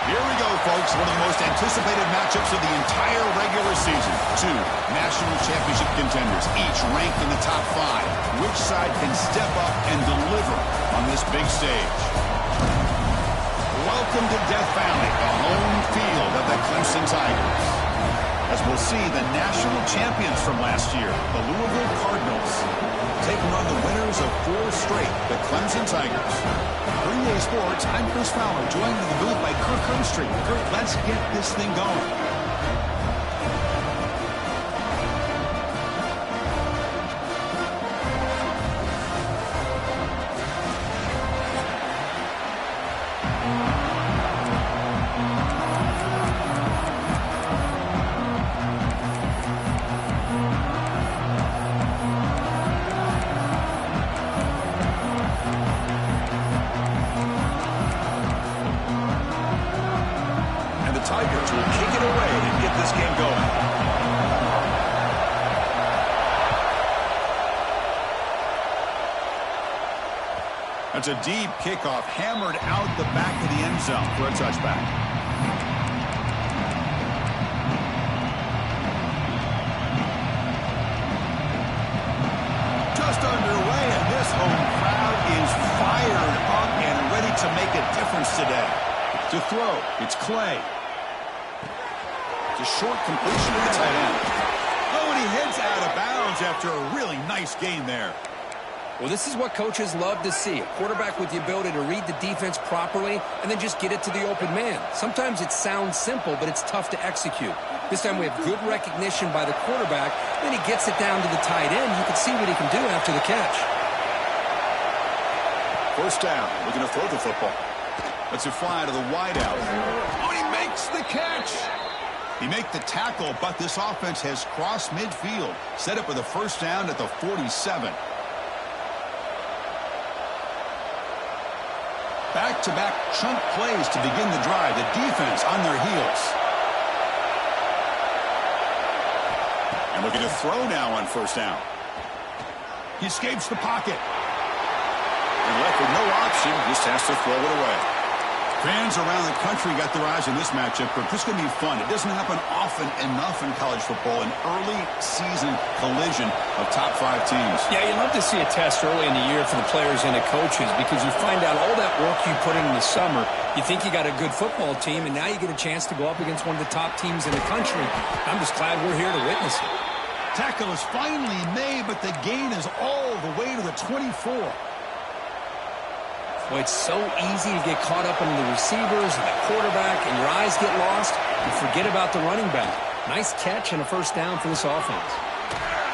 Here we go, folks. One of the most anticipated matchups of the entire regular season. Two national championship contenders, each ranked in the top 5. Which side can step up and deliver on this big stage? Welcome to Death Valley, the home field of the Clemson Tigers. As we'll see, the national champions from last year, the Louisville Cardinals, taking on the winners of 4 straight, the Clemson Tigers. Green Day Sports, I'm Chris Fowler, joined in the booth by Kirk Hermstreet. Kirk, let's get this thing going. Tigers will kick it away and get this game going. That's a deep kickoff, hammered out the back of the end zone for a touchback. Just underway, and this home crowd is fired up and ready to make a difference today. To throw, it's Clay. A short completion to the tight end. Oh, and he heads out of bounds after a really nice gain there. Well, this is what coaches love to see. A quarterback with the ability to read the defense properly and then just get it to the open man. Sometimes it sounds simple, but it's tough to execute. This time we have good recognition by the quarterback. Then he gets it down to the tight end. You can see what he can do after the catch. First down. Looking to throw the football. Let's it fly to the wideout. Oh, he makes the catch. He made the tackle, but this offense has crossed midfield. Set up with a first down at the 47. Back-to-back chunk plays to begin the drive. The defense on their heels. And looking to throw now on first down. He escapes the pocket. And left with no option, just has to throw it away. Fans around the country got their eyes on this matchup, but this is going to be fun. It doesn't happen often enough in college football, an early season collision of top 5 teams. Yeah, you love to see a test early in the year for the players and the coaches because you find out all that work you put in the summer. You think you got a good football team, and now you get a chance to go up against one of the top teams in the country. I'm just glad we're here to witness it. Tackle is finally made, but the gain is all the way to the 24. Well, it's so easy to get caught up in the receivers and the quarterback, and your eyes get lost. You forget about the running back. Nice catch and a first down for this offense.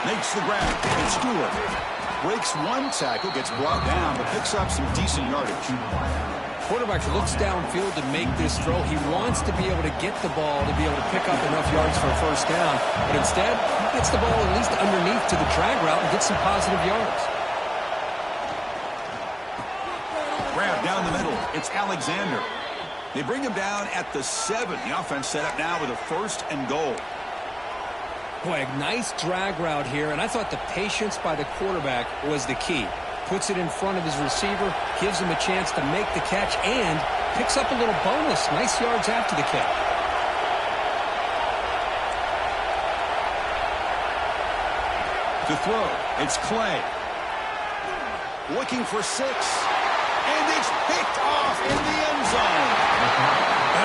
Makes the grab. And Stewart breaks one tackle, gets brought down, but picks up some decent yardage. Quarterback looks downfield to make this throw. He wants to be able to get the ball to be able to pick up enough yards for a first down, but instead, he gets the ball at least underneath to the drag route and gets some positive yards. Grab down the middle. It's Alexander. They bring him down at the 7. The offense set up now with a first and goal. Boy, a nice drag route here, and I thought the patience by the quarterback was the key. Puts it in front of his receiver, gives him a chance to make the catch, and picks up a little bonus. Nice yards after the catch. To throw, it's Clay. Looking for 6. And it's picked off in the end zone.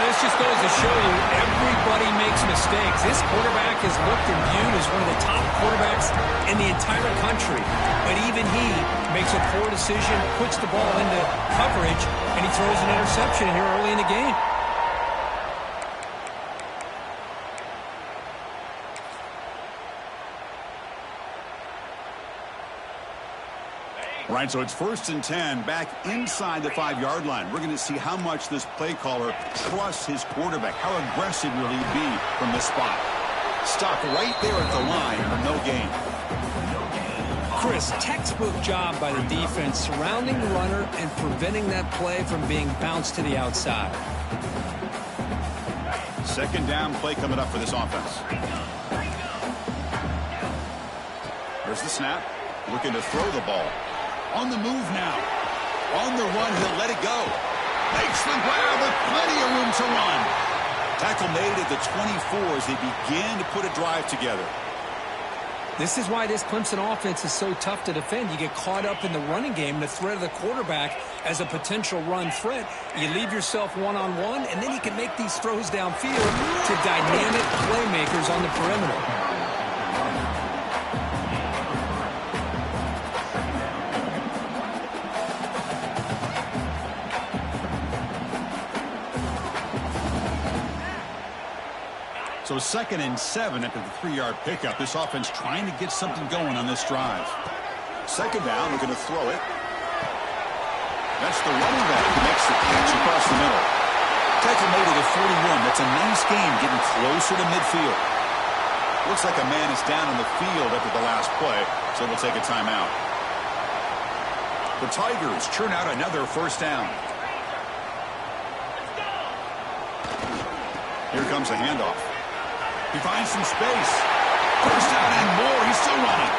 This just goes to show you everybody makes mistakes. This quarterback is looked and viewed as one of the top quarterbacks in the entire country. But even he makes a poor decision, puts the ball into coverage, and he throws an interception here early in the game. All right, so it's 1st and 10 back inside the 5-yard line. We're going to see how much this play caller trusts his quarterback. How aggressive will he be from this spot? Stop right there at the line for no gain. Chris, textbook job by the defense surrounding the runner and preventing that play from being bounced to the outside. 2nd down play coming up for this offense. There's the snap. Looking to throw the ball. On the move now. On the run, he'll let it go. Makes the grab with plenty of room to run. Tackle made at the 24 as they begin to put a drive together. This is why this Clemson offense is so tough to defend. You get caught up in the running game, the threat of the quarterback as a potential run threat. You leave yourself one-on-one, and then you can make these throws downfield to dynamic playmakers on the perimeter. So 2nd and 7 after the 3-yard pickup. This offense trying to get something going on this drive. 2nd down, we're going to throw it. That's the running back who makes the catch across the middle. Tackle made at the 41. That's a nice game getting closer to midfield. Looks like a man is down on the field after the last play, so we'll take a timeout. The Tigers churn out another 1st down. Here comes a handoff. He finds some space. 1st down and more. He's still running.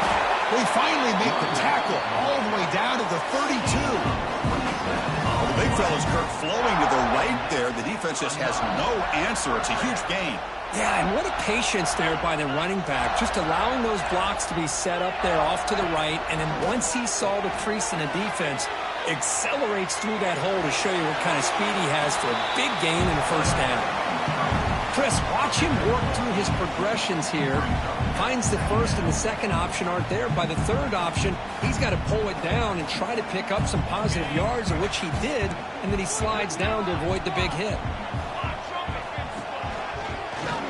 They finally make the tackle all the way down to the 32. Well, the big fella's Kirk flowing to the right there. The defense just has no answer. It's a huge gain. Yeah, and what a patience there by the running back. Just allowing those blocks to be set up there off to the right. And then once he saw the crease in the defense, accelerates through that hole to show you what kind of speed he has for a big gain in the 1st down. Chris, watch him work through his progressions here. Finds the 1st and the 2nd option aren't there. By the 3rd option, he's got to pull it down and try to pick up some positive yards, of which he did, and then he slides down to avoid the big hit.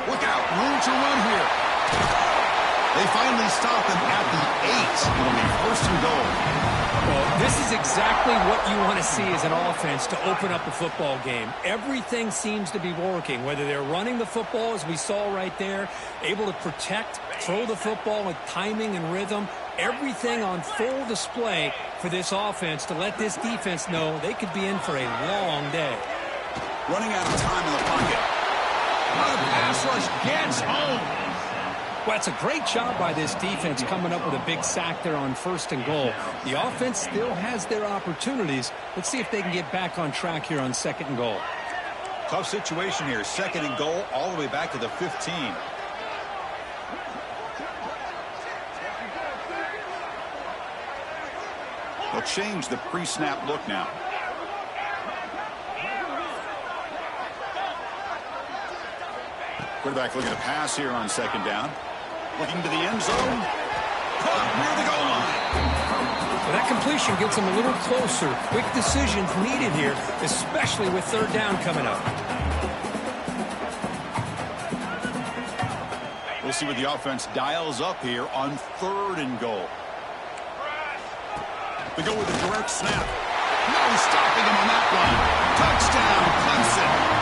Look out, room to run here. They finally stop him at the 8. It'll be 1st and goal. Well, this is exactly what you want to see as an offense to open up the football game. Everything seems to be working, whether they're running the football, as we saw right there, able to protect, throw the football with timing and rhythm, everything on full display for this offense to let this defense know they could be in for a long day. Running out of time in the pocket. Now the pass rush gets home. Well, it's a great job by this defense coming up with a big sack there on 1st and goal. The offense still has their opportunities. Let's see if they can get back on track here on 2nd and goal. Tough situation here. 2nd and goal all the way back to the 15. They'll change the pre-snap look now. Quarterback looking to pass here on 2nd down. Looking to the end zone. Caught near the goal line. Well, that completion gets him a little closer. Quick decisions needed here, especially with 3rd down coming up. We'll see what the offense dials up here on 3rd and goal. They go with a direct snap. No stopping him on that one. Touchdown, Clemson.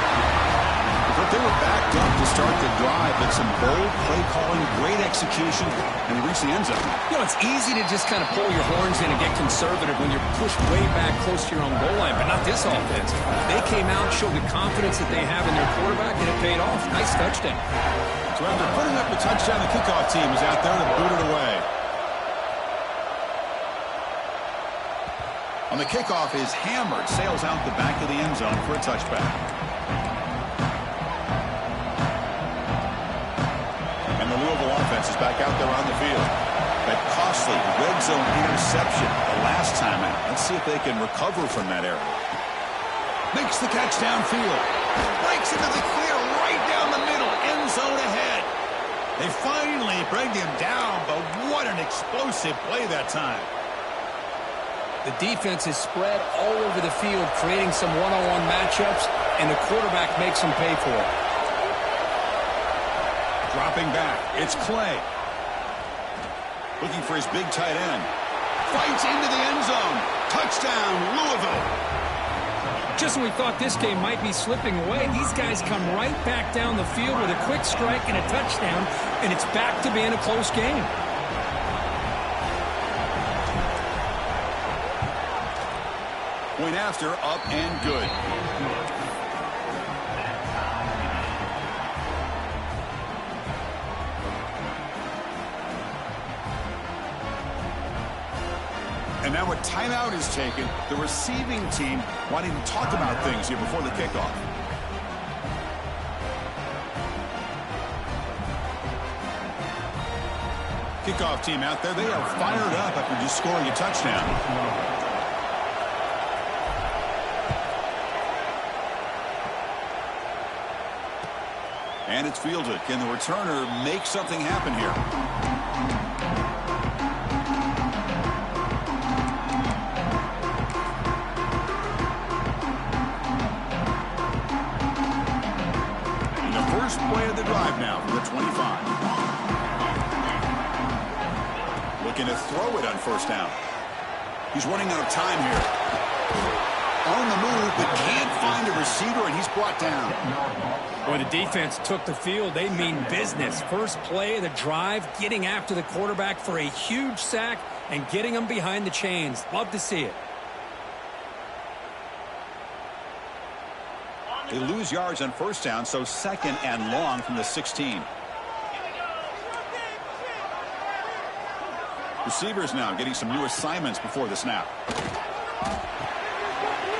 They were backed up to start the drive, but some bold play calling, great execution, and they reached the end zone. You know, it's easy to just kind of pull your horns in and get conservative when you're pushed way back close to your own goal line, but not this offense. They came out, showed the confidence that they have in their quarterback, and it paid off. Nice touchdown. So after putting up the touchdown, the kickoff team is out there to boot it away. On the kickoff is hammered, sails out the back of the end zone for a touchback. The Louisville offense is back out there on the field. That costly red zone interception the last time out. Let's see if they can recover from that error. Makes the catch downfield. Breaks into the clear right down the middle. End zone ahead. They finally bring him down, but what an explosive play that time. The defense is spread all over the field, creating some one-on-one matchups, and the quarterback makes them pay for it. Dropping back, it's Clay. Looking for his big tight end. Fights into the end zone. Touchdown, Louisville. Just when we thought this game might be slipping away, these guys come right back down the field with a quick strike and a touchdown, and it's back to being a close game. Point after, up and good. And now a timeout is taken. The receiving team wanting to talk about things here before the kickoff. Kickoff team out there. They are fired up after just scoring a touchdown. And it's fielded. Can the returner make something happen here? And the first play of the drive now for the 25. Looking to throw it on first down. He's running out of time here. On the move, but can't find a receiver, and he's brought down. Boy, the defense took the field. They mean business. First play of the drive, getting after the quarterback for a huge sack and getting him behind the chains. Love to see it. They lose yards on first down, so second and long from the 16. Receivers now getting some new assignments before the snap.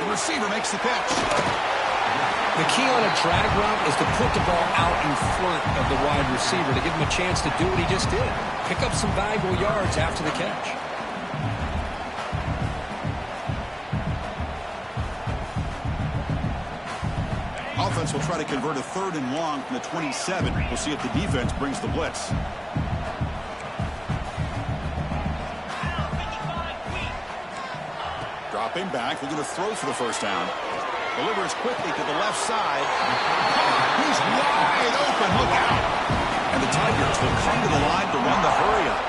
The receiver makes the catch. The key on a drag route is to put the ball out in front of the wide receiver to give him a chance to do what he just did. Pick up some valuable yards after the catch. Offense will try to convert a third and long from the 27. We'll see if the defense brings the blitz. Dropping back, looking to throw for the first down. Delivers quickly to the left side. He's wide open, look out. And the Tigers will come to the line to run the hurry-up.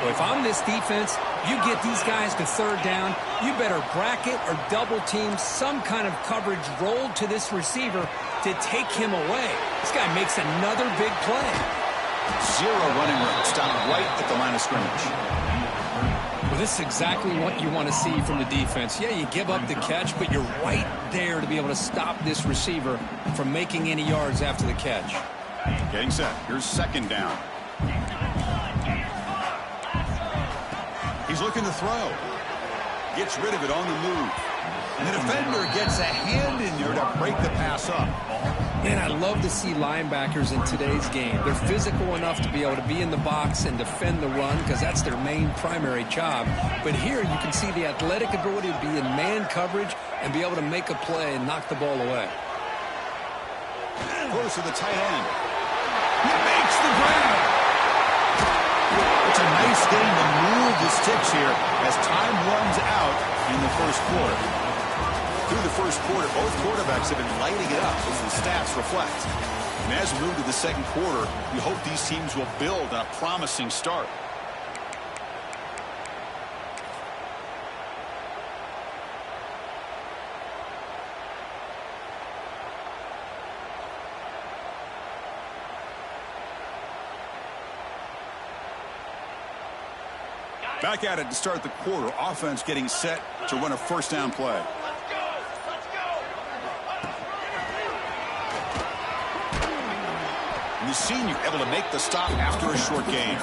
Well, if I'm this defense, you get these guys to third down, you better bracket or double team some kind of coverage rolled to this receiver to take him away. This guy makes another big play. Zero running room. Stopped right at the line of scrimmage. Well, this is exactly what you want to see from the defense. Yeah, you give up the catch, but you're right there to be able to stop this receiver from making any yards after the catch. Getting set. Here's second down. He's looking to throw. Gets rid of it on the move. And the defender gets a hand in there to break the pass up. Man, I love to see linebackers in today's game. They're physical enough to be able to be in the box and defend the run because that's their main primary job. But here you can see the athletic ability to be in man coverage and be able to make a play and knock the ball away. Close to the tight end. He makes the grab. It's a nice game to move the sticks here as time runs out in the first quarter. Through the first quarter, both quarterbacks have been lighting it up as the stats reflect. And as we move to the second quarter, we hope these teams will build on a promising start. Back at it to start the quarter. Offense getting set to run a first down play. And the senior able to make the stop after a short gain.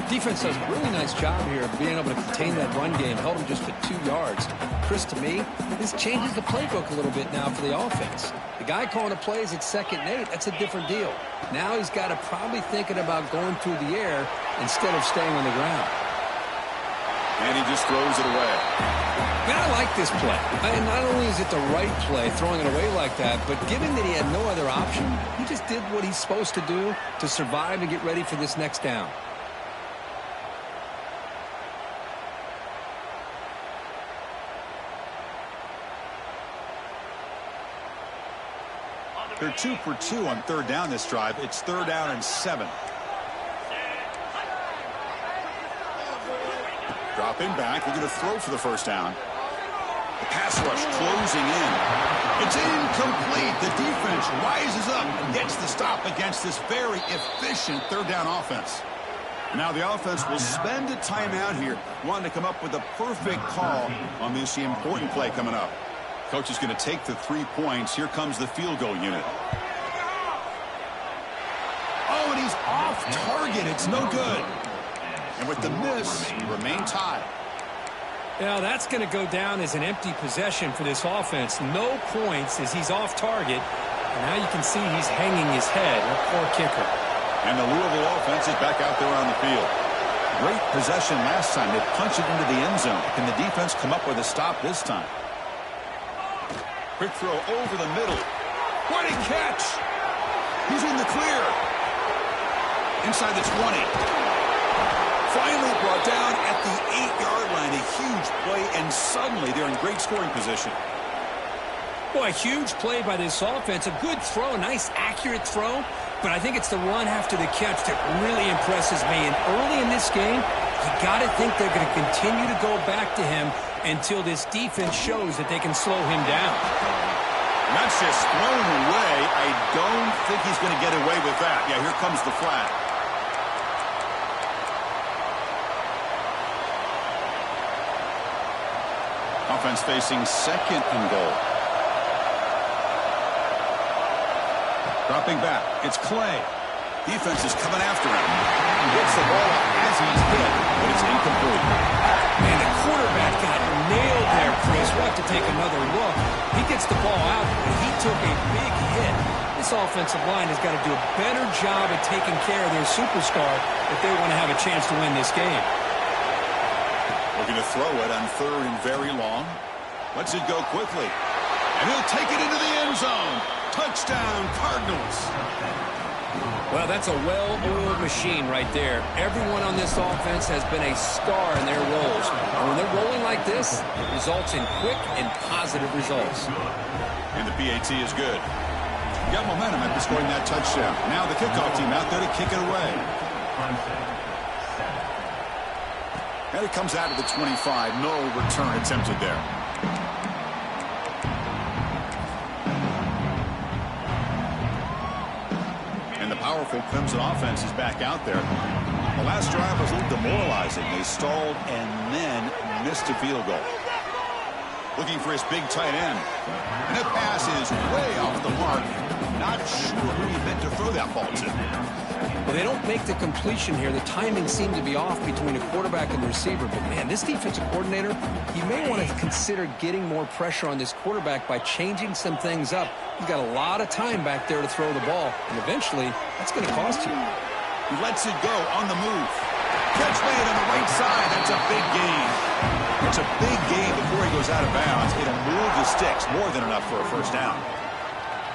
Defense does a really nice job here of being able to contain that run game. Held him just to 2 yards. Chris, to me, this changes the playbook a little bit now for the offense. The guy calling the plays at 2nd and 8, that's a different deal. Now he's got to probably thinking about going through the air instead of staying on the ground. And he just throws it away. Man, I like this play. And not only is it the right play, throwing it away like that, but given that he had no other option, he just did what he's supposed to do to survive and get ready for this next down. They're 2 for 2 on third down this drive. It's 3rd down and 7. Dropping back, looking to throw for the first down. The pass rush closing in. It's incomplete. The defense rises up and gets the stop against this very efficient 3rd down offense. Now the offense will spend a timeout here, wanting to come up with a perfect call on this important play coming up. Coach is going to take the 3 points. Here comes the field goal unit. Oh, and he's off target. It's no good. And with the miss, we remain tied. Now that's going to go down as an empty possession for this offense. No points as he's off target. And now you can see he's hanging his head. A poor kicker. And the Louisville offense is back out there on the field. Great possession last time. They punched it into the end zone. Can the defense come up with a stop this time? Quick throw over the middle. What a catch! He's in the clear. Inside the 20. Finally brought down at the 8-yard line. A huge play, and suddenly they're in great scoring position. Boy, a huge play by this offense. A good throw, a nice, accurate throw. But I think it's the run after the catch that really impresses me. And early in this game, you got to think they're going to continue to go back to him until this defense shows that they can slow him down. And that's just thrown away. I don't think he's going to get away with that. Yeah, here comes the flag. Offense facing second and goal. Dropping back. It's Clay. Defense is coming after him. He hits the ball as he's hit, but it's incomplete. Man, the quarterback got nailed there, Chris. We'll have to take another look. He gets the ball out, but he took a big hit. This offensive line has got to do a better job at taking care of their superstar if they want to have a chance to win this game. Looking to throw it on third and very long. Lets it go quickly. And he'll take it into the end zone. Touchdown, Cardinals. Well, that's a well-oiled machine right there. Everyone on this offense has been a star in their roles. And when they're rolling like this, it results in quick and positive results. And the PAT is good. Got momentum after scoring that touchdown. Now the kickoff team out there to kick it away. And it comes out of the 25. No return attempted there. And the powerful Clemson offense is back out there. The last drive was a little demoralizing. They stalled and then missed a field goal. Looking for his big tight end. And the pass is way off the mark. Not sure who he meant to throw that ball to. Well, they don't make the completion here. The timing seemed to be off between a quarterback and the receiver. But, man, this defensive coordinator, he may want to consider getting more pressure on this quarterback by changing some things up. He's got a lot of time back there to throw the ball. And eventually, that's going to cost you. He lets it go on the move. Catch made on the right side. That's a big gain. It's a big gain before he goes out of bounds. It'll move the sticks more than enough for a first down.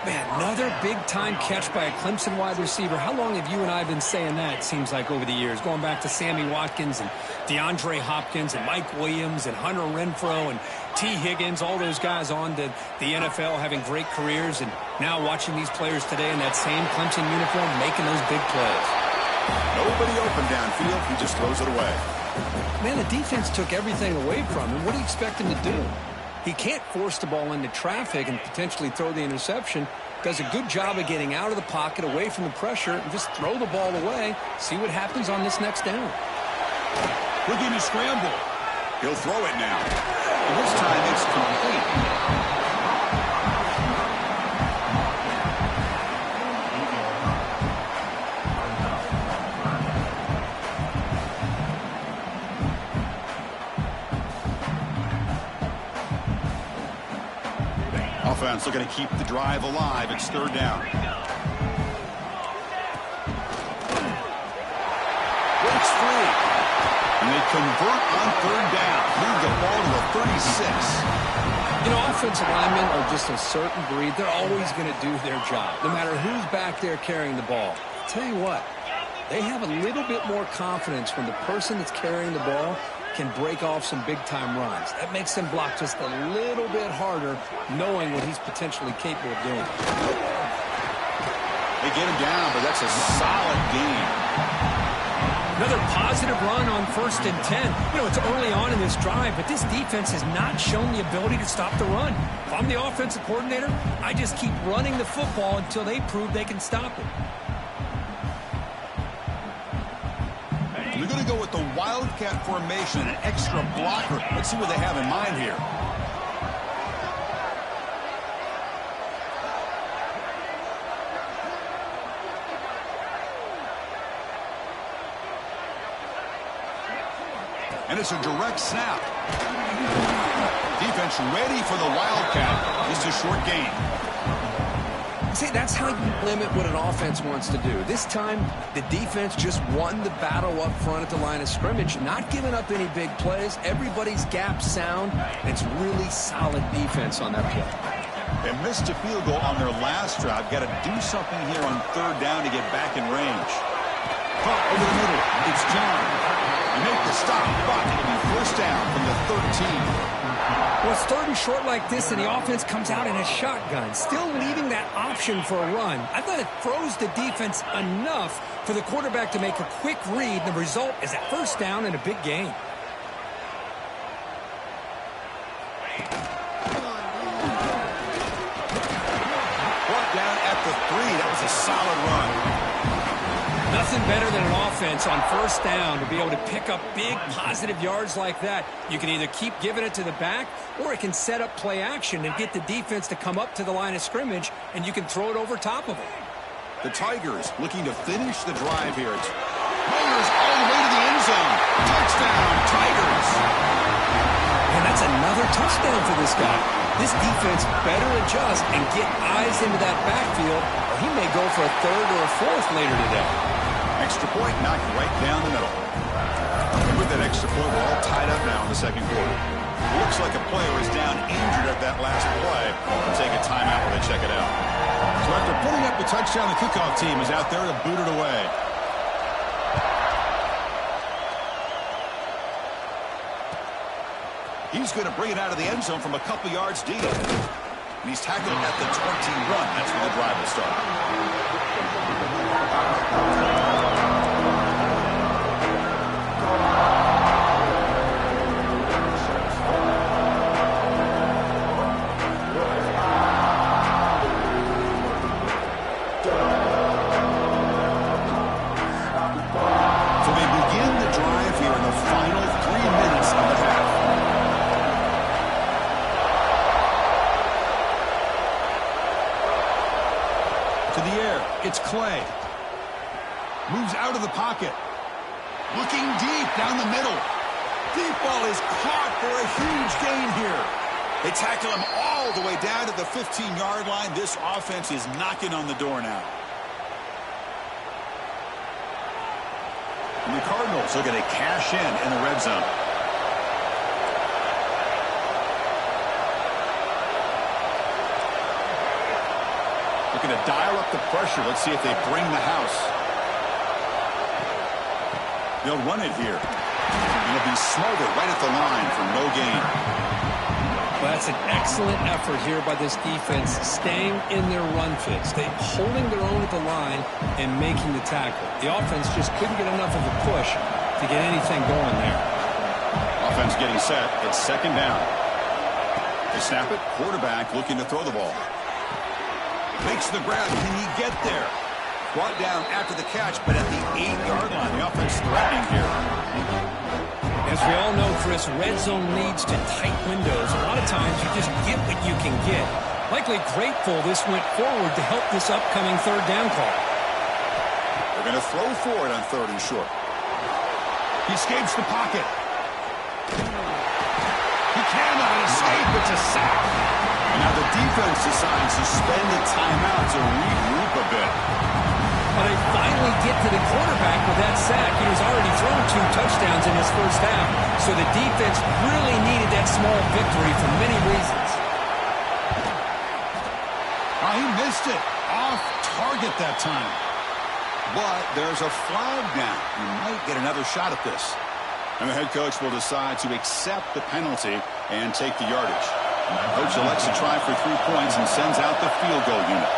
Man, another big-time catch by a Clemson wide receiver. How long have you and I been saying that, it seems like, over the years? Going back to Sammy Watkins and DeAndre Hopkins and Mike Williams and Hunter Renfrow and T. Higgins, all those guys on to the NFL having great careers. And now watching these players today in that same Clemson uniform making those big plays. Nobody open downfield. He just throws it away. Man, the defense took everything away from him. What do you expect him to do? He can't force the ball into traffic and potentially throw the interception. Does a good job of getting out of the pocket, away from the pressure, and just throw the ball away. See what happens on this next down. Looking to scramble. He'll throw it now. And this time it's complete. Offense looking to keep the drive alive. It's third down. Breaks free. And they convert on third down. Move the ball to the 36. You know, offensive linemen are just a certain breed. They're always going to do their job, no matter who's back there carrying the ball. I'll tell you what, they have a little bit more confidence when the person that's carrying the ball can break off some big-time runs. That makes them block just a little bit harder, knowing what he's potentially capable of doing. They get him down, but that's a solid gain. Another positive run on 1st and 10. You know, it's early on in this drive, but this defense has not shown the ability to stop the run. If I'm the offensive coordinator, I just keep running the football until they prove they can stop it. They're going to go with the Wildcat formation, an extra blocker. Let's see what they have in mind here. And it's a direct snap. Defense ready for the Wildcat. Just a short gain. See, that's how you limit what an offense wants to do. This time, the defense just won the battle up front at the line of scrimmage, not giving up any big plays. Everybody's gap sound. It's really solid defense on that play. They missed a field goal on their last drive. Got to do something here on third down to get back in range. Caught over the middle. It's John. You make the stop, but it'll be first down from the 13. Well, it's third and short like this, and the offense comes out in a shotgun, still leaving that option for a run. I thought it throws the defense enough for the quarterback to make a quick read. The result is a first down and a big gain. Brought down at the 3. That was a solid run. Nothing better than an offense on first down to be able to pick up big positive yards like that. You can either keep giving it to the back, or it can set up play action and get the defense to come up to the line of scrimmage, and you can throw it over top of them. The Tigers looking to finish the drive here. It's Raiders all the way to the end zone. Touchdown, Tigers. And that's another touchdown for this guy. This defense better adjust and get eyes into that backfield, or he may go for a third or a fourth later today. Extra point knocked right down the middle. And with that extra point, we're all tied up now in the second quarter. Looks like a player is down injured at that last play. We'll take a timeout while they check it out. So after putting up the touchdown, the kickoff team is out there to boot it away. He's going to bring it out of the end zone from a couple yards deep. And he's tackled at the 21. That's where the drive will start. So they begin the drive here in the final 3 minutes of the half. To the air, it's Clay. Moves out of the pocket. Looking deep down the middle. Deep ball is caught for a huge gain here. They tackle him all the way down to the 15-yard line. This offense is knocking on the door now. And the Cardinals are going to cash in the red zone. Looking to dial up the pressure. Let's see if they bring the house. They'll run it here. And it'll be smothered right at the line for no gain. Well, that's an excellent effort here by this defense, staying in their run fits. They holding their own at the line and making the tackle. The offense just couldn't get enough of a push to get anything going there. Offense getting set. It's second down. They snap it. Quarterback looking to throw the ball. Makes the grab. Can he get there? Brought down after the catch, but at the 8-yard line. The offense threatening here. As we all know, Chris, red zone leads to tight windows. A lot of times you just get what you can get. Likely grateful this went forward to help this upcoming third down call. They're going to throw for it on third and short. He escapes the pocket. He cannot escape. It's a sack. And now the defense decides to spend a timeout to regroup a bit. Well, they finally get to the quarterback with that sack. He's already thrown 2 touchdowns in his first half, so the defense really needed that small victory for many reasons. Oh, he missed it. Off target that time. But there's a flag now. You might get another shot at this. And the head coach will decide to accept the penalty and take the yardage. Coach elects to try for 3 points and sends out the field goal unit.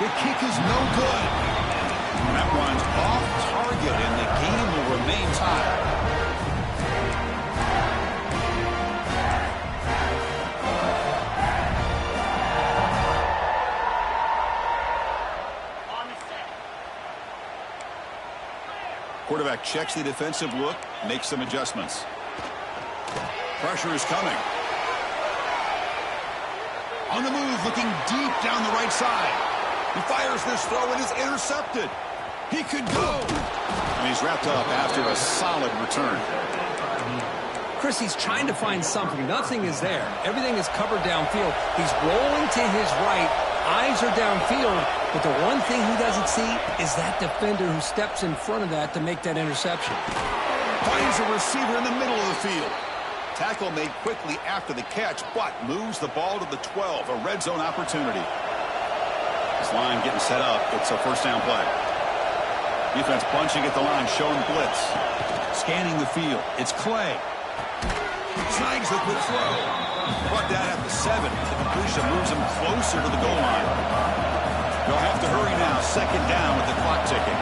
The kick is no good. And that one's off target, and the game will remain tied. Quarterback checks the defensive look, makes some adjustments. Pressure is coming. On the move, looking deep down the right side. He fires this throw and is intercepted. He could go. And he's wrapped up after a solid return. Chris, he's trying to find something. Nothing is there. Everything is covered downfield. He's rolling to his right. Eyes are downfield. But the one thing he doesn't see is that defender who steps in front of that to make that interception. Finds a receiver in the middle of the field. Tackle made quickly after the catch, but moves the ball to the 12. A red zone opportunity. This line getting set up. It's a first down play. Defense bunching at the line, showing blitz. Scanning the field. It's Clay. Snags the quick throw. Brought down at the 7. The completion moves him closer to the goal line. They'll have to hurry now. Second down with the clock ticking.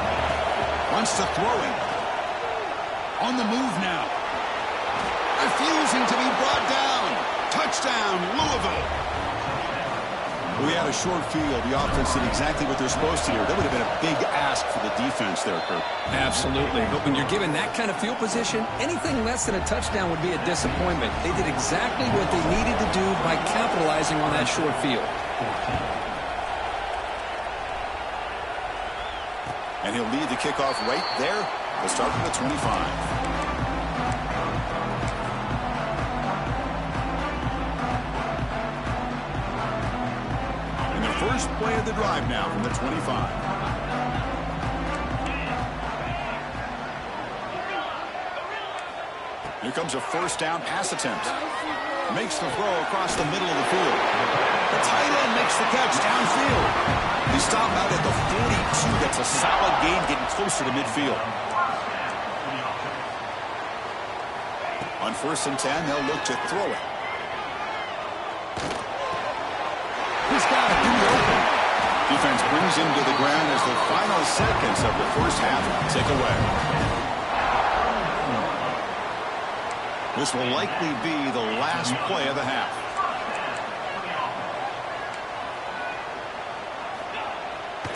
Wants to throw him. On the move now. Refusing to be brought down. Touchdown, Louisville. We had a short field. The offense did exactly what they're supposed to do. That would have been a big ask for the defense there, Kurt. Absolutely. But when you're given that kind of field position, anything less than a touchdown would be a disappointment. They did exactly what they needed to do by capitalizing on that short field. And he'll lead the kickoff right there. We'll start from the 25. First play of the drive now from the 25. Here comes a first down pass attempt. Makes the throw across the middle of the field. The tight end makes the catch downfield. He stopped out at the 42. That's a solid gain, getting closer to midfield. On 1st and 10, they'll look to throw it. He's got it. Defense brings him to the ground as the final seconds of the first half tick away. This will likely be the last play of the half.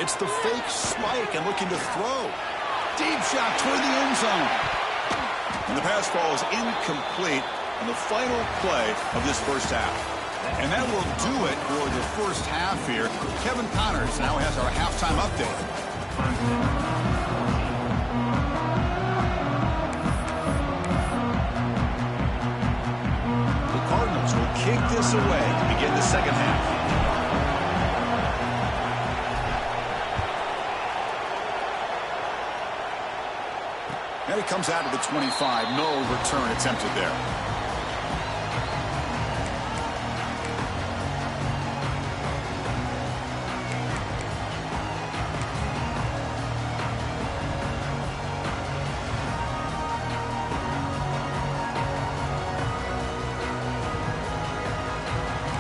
It's the fake spike and looking to throw. Deep shot toward the end zone. And the pass falls incomplete on the final play of this first half. And that will do it for the first half here. Kevin Connors now has our halftime update. The Cardinals will kick this away to begin the second half. And it comes out of the 25. No return attempted there.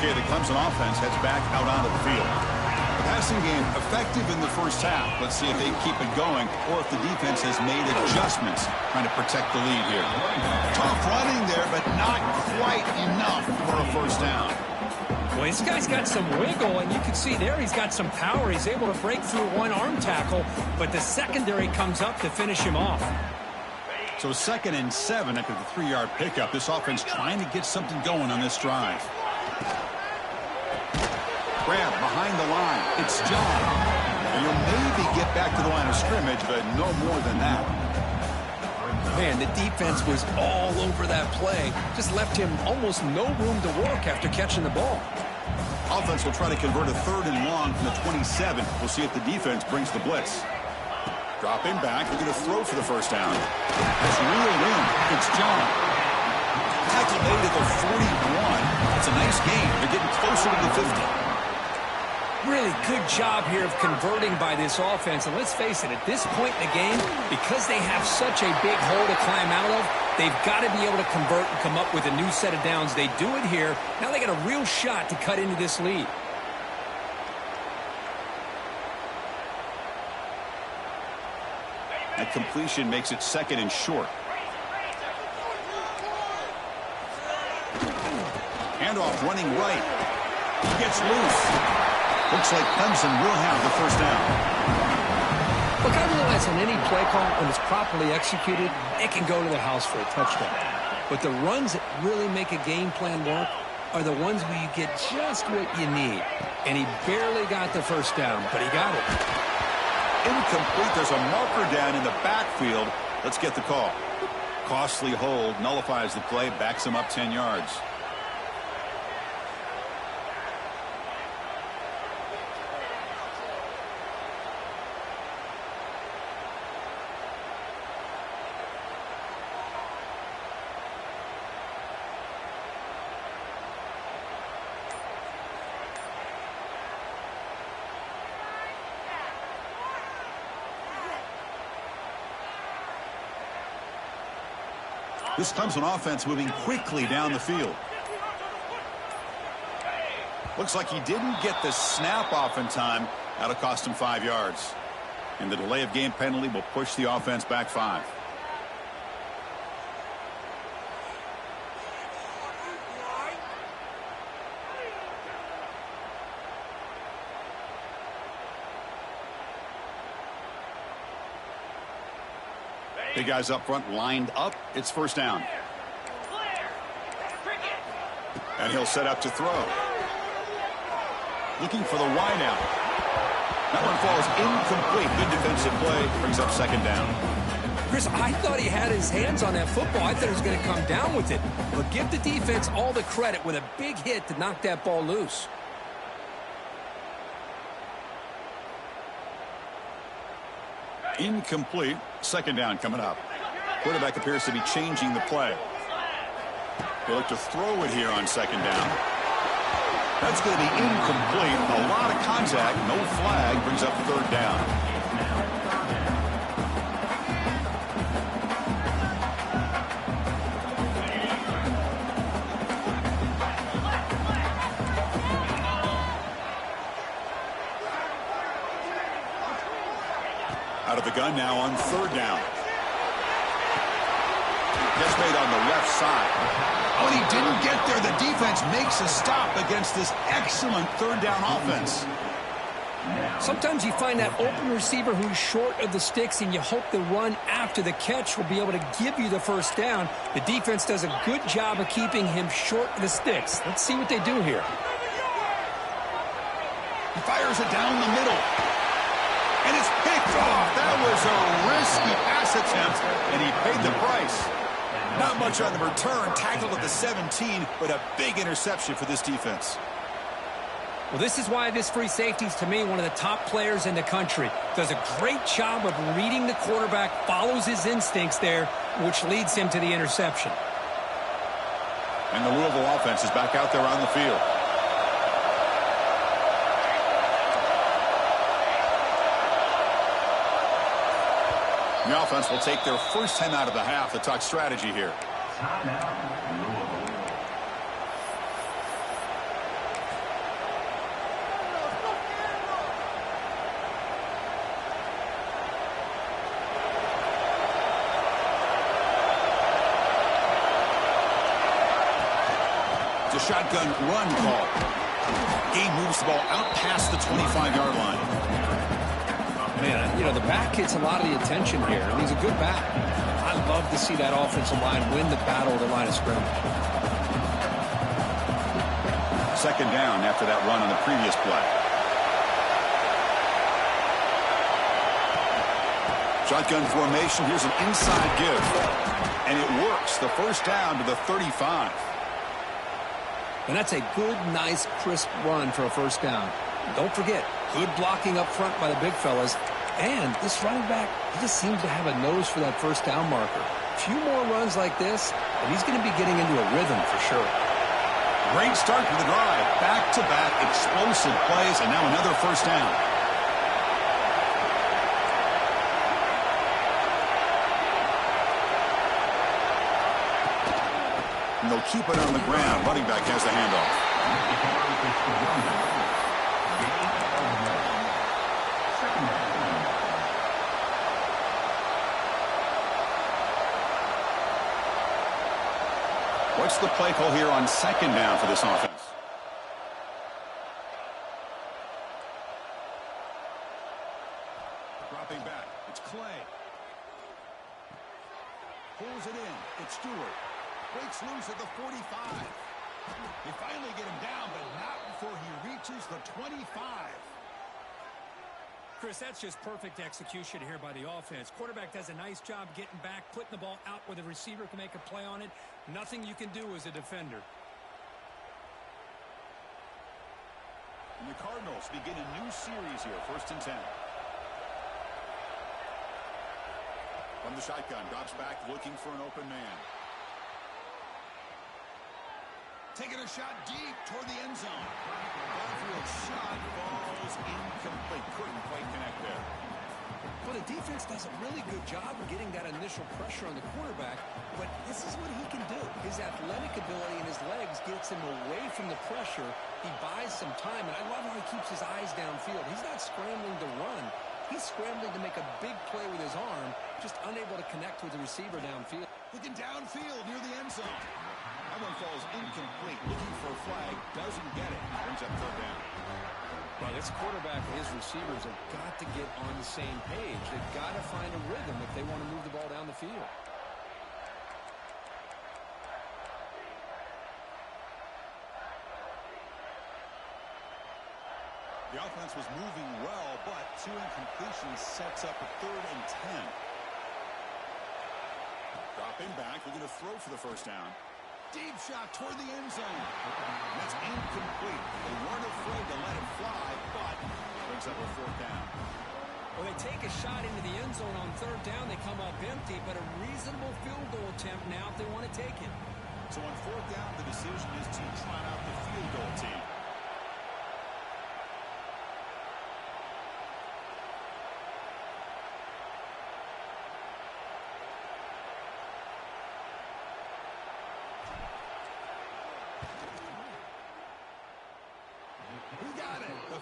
The Clemson offense heads back out onto the field. The passing game effective in the first half. Let's see if they keep it going or if the defense has made adjustments trying to protect the lead here. Tough running there, but not quite enough for a first down. Well, this guy's got some wiggle, and you can see there he's got some power. He's able to break through one arm tackle, but the secondary comes up to finish him off. So 2nd and 7 after the 3-yard pickup. This offense trying to get something going on this drive. Grab behind the line. It's John. And he'll maybe get back to the line of scrimmage, but no more than that. Man, the defense was all over that play. Just left him almost no room to work after catching the ball. Offense will try to convert a 3rd and long from the 27. We'll see if the defense brings the blitz. Drop him back. They're going to throw for the first down. That's reeled in. It's John. Tackle made at the 41. It's a nice gain. They're getting closer to the 50. Really good job here of converting by this offense. And let's face it, at this point in the game, because they have such a big hole to climb out of, they've got to be able to convert and come up with a new set of downs. They do it here. Now they got a real shot to cut into this lead. That completion makes it 2nd and short. Handoff running right. He gets loose. Looks like Clemson will have the first down. Look, I realize on any play call, when it's properly executed, it can go to the house for a touchdown. But the runs that really make a game plan work are the ones where you get just what you need. And he barely got the first down, but he got it. incomplete. There's a marker down in the backfield. Let's get the call. Costly hold, nullifies the play, backs him up 10 yards. This Clemson offense moving quickly down the field. Looks like he didn't get the snap off in time. That'll cost him 5 yards. And the delay of game penalty will push the offense back 5. Big guys up front lined up. It's first down. And he'll set up to throw. Looking for the wideout. That one falls incomplete. Good defensive play. Brings up second down. Chris, I thought he had his hands on that football. I thought he was going to come down with it. But give the defense all the credit with a big hit to knock that ball loose. Incomplete. Second down coming up. Quarterback appears to be changing the play. They look to throw it here on second down. That's going to be incomplete. A lot of contact. No flag. Brings up third down. Out of the gun now on third down. Just made on the left side. Oh, and he didn't get there. The defense makes a stop against this excellent third down offense. Sometimes you find that open receiver who's short of the sticks, and you hope the run after the catch will be able to give you the first down. The defense does a good job of keeping him short of the sticks. Let's see what they do here. He fires it down the middle. And it's picked off. That was a risky pass attempt, and he paid the price. Not much on the return. Tackled at the 17, but a big interception for this defense. Well, this is why this free safety is, to me, one of the top players in the country. Does a great job of reading the quarterback, follows his instincts there, which leads him to the interception. And the Louisville offense is back out there on the field. The offense will take their first 10 out of the half to talk strategy here. It's a shotgun run call. Gabe moves the ball out past the 25-yard line. Man, you know, the back gets a lot of the attention here, and he's a good back. I love to see that offensive line win the battle at the line of scrimmage. Second down after that run on the previous play. Shotgun formation. Here's an inside give. And it works. The first down to the 35. And that's a good, nice, crisp run for a first down. Don't forget, good blocking up front by the big fellas. And this running back, he just seems to have a nose for that first down marker. A few more runs like this, and he's going to be getting into a rhythm for sure. Great start to the drive. Back-to-back explosive plays, and now another first down. And they'll keep it on the ground. Running back has the handoff. What's the play call here on second down for this offense? Dropping back. It's Clay. Pulls it in. It's Stewart. Breaks loose at the 45. They finally get him down, but not before he reaches the 25. Chris, that's just perfect execution here by the offense. Quarterback does a nice job getting back, putting the ball out where the receiver can make a play on it. Nothing you can do as a defender. And the Cardinals begin a new series here, 1st and 10. From the shotgun, drops back looking for an open man. Taking a shot deep toward the end zone. Downfield shot falls incomplete. Couldn't quite connect there. Well, the defense does a really good job of getting that initial pressure on the quarterback, but this is what he can do. His athletic ability and his legs gets him away from the pressure. He buys some time, and I love how he keeps his eyes downfield. He's not scrambling to run. He's scrambling to make a big play with his arm, just unable to connect with the receiver downfield. Looking downfield near the end zone. That one falls incomplete. Looking for a flag. Doesn't get it. Brings up 3rd down. Well, this quarterback and his receivers have got to get on the same page. They've got to find a rhythm if they want to move the ball down the field. The offense was moving well, but 2 incompletions sets up a 3rd and 10. Dropping back, looking to throw for the 1st down. Deep shot toward the end zone. That's incomplete. They weren't afraid to let it fly, but brings up a 4th down. Well, they take a shot into the end zone on 3rd down. They come up empty, but a reasonable field goal attempt now if they want to take it. So on 4th down, the decision is to trot out the field goal team.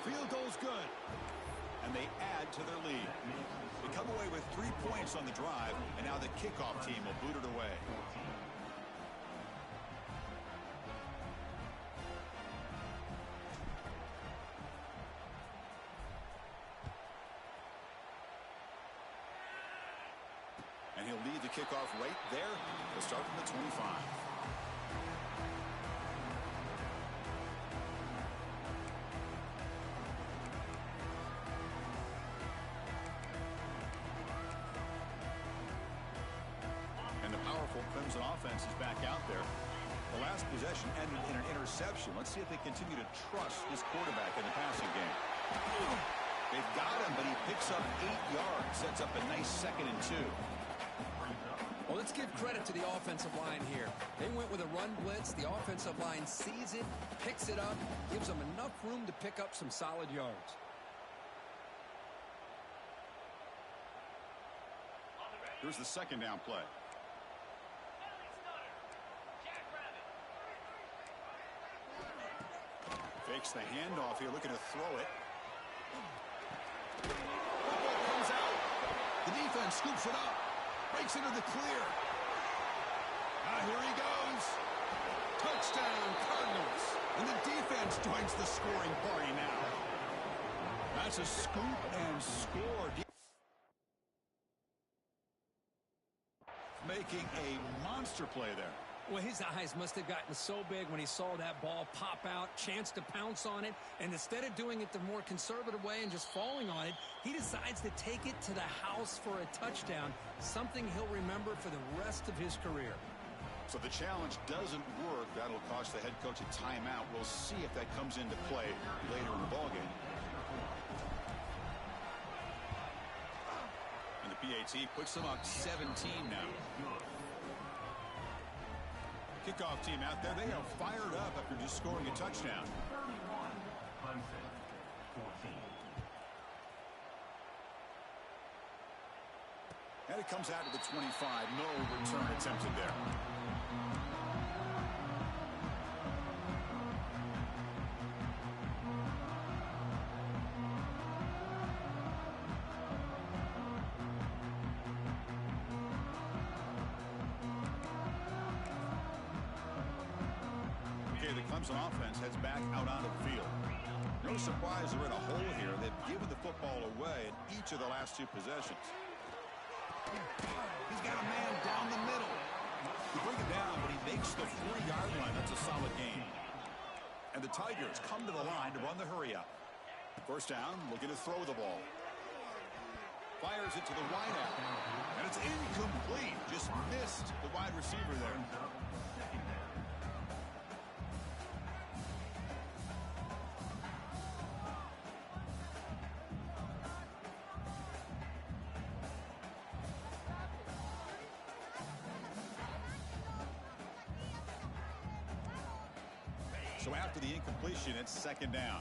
Field goal's good. And they add to their lead. They come away with 3 points on the drive, and now the kickoff team will boot it away. And he'll lead the kickoff right there. He'll start from the 25. Clemson offense is back out there. The last possession ended in an interception. Let's see if they continue to trust this quarterback in the passing game. They've got him, but he picks up 8 yards. Sets up a nice 2nd and 2. Well, let's give credit to the offensive line here. They went with a run blitz. The offensive line sees it, picks it up, gives them enough room to pick up some solid yards. Here's the 2nd down play. Fakes the handoff here, looking to throw it. Football comes out. The defense scoops it up. Breaks into the clear. Here he goes. Touchdown, Cardinals. And the defense joins the scoring party now. That's a scoop and score. Making a monster play there. Well, his eyes must have gotten so big when he saw that ball pop out, chance to pounce on it, and instead of doing it the more conservative way and just falling on it, he decides to take it to the house for a touchdown, something he'll remember for the rest of his career. So the challenge doesn't work. That'll cost the head coach a timeout. We'll see if that comes into play later in the ballgame. And the PAT puts them up 17 now. Kickoff team out there, they are fired up after just scoring a touchdown. 31, Clemson, 14. And it comes out to the 25. No return attempted there. The Clemson offense heads back out onto the field. No surprise they're in a hole here. They've given the football away in each of the last 2 possessions. He's got a man down the middle. You bring him down, but he makes the 40-yard line. That's a solid gain. And the Tigers come to the line to run the hurry up. 1st down, looking to throw the ball. Fires it to the wideout. And it's incomplete. Just missed the wide receiver there. So after the incompletion, it's second down.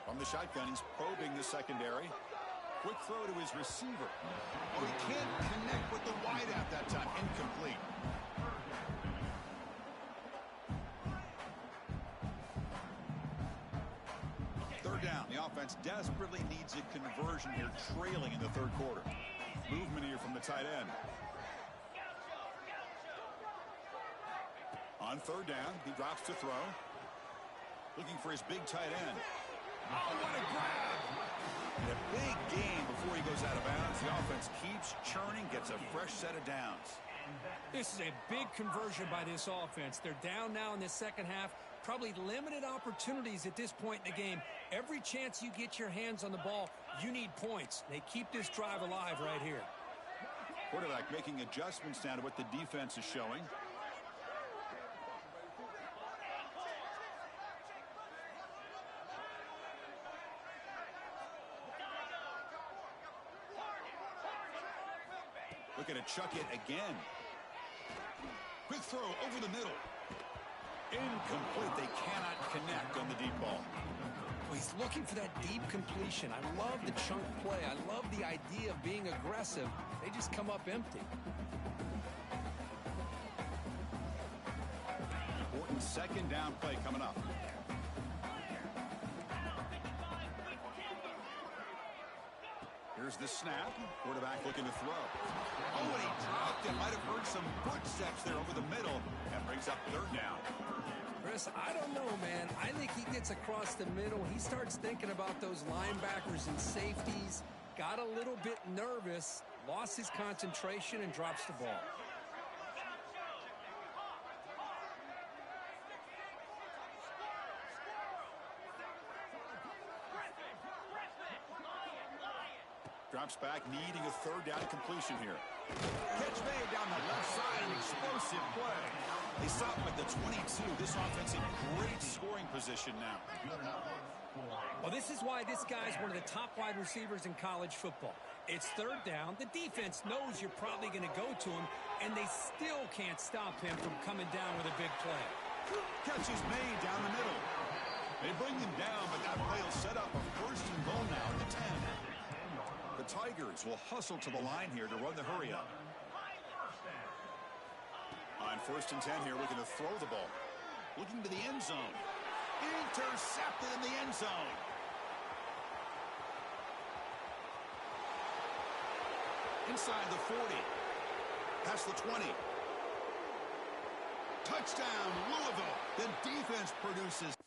From the shotgun, he's probing the secondary. Quick throw to his receiver. Oh, he can't connect with the wideout that time. Incomplete. Third down. The offense desperately needs a conversion here, trailing in the third quarter. Movement here from the tight end. On third down, he drops to throw. Looking for his big tight end. Oh, what a grab! And a big gain before he goes out of bounds. The offense keeps churning, gets a fresh set of downs. This is a big conversion by this offense. They're down now in the second half. Probably limited opportunities at this point in the game. Every chance you get your hands on the ball, you need points. They keep this drive alive right here. Quarterback making adjustments now to what the defense is showing. Looking to chuck it again. Quick throw over the middle. Incomplete. They cannot connect on the deep ball. Well, he's looking for that deep completion. I love the chunk play. I love the idea of being aggressive. They just come up empty. Important second down play coming up. Here's the snap. Quarterback looking to throw. Oh, and he dropped it. Might have heard some footsteps there over the middle. That brings up third down. Chris, I don't know, man. I think he gets across the middle. He starts thinking about those linebackers and safeties. Got a little bit nervous. Lost his concentration and drops the ball. Drops back, needing a third down completion here. Catch made down the left side, an explosive play. They stop him at the 22. This offense in great scoring position now. Well, this is why this guy's one of the top wide receivers in college football. It's third down. The defense knows you're probably going to go to him, and they still can't stop him from coming down with a big play. Catch is made down the middle. They bring him down, but that play will set up a first and goal now at the 10. The Tigers will hustle to the line here to run the hurry up. On first and 10 here, looking to throw the ball. Looking to the end zone. Intercepted in the end zone. Inside the 40. Past the 20. Touchdown, Louisville. The defense produces.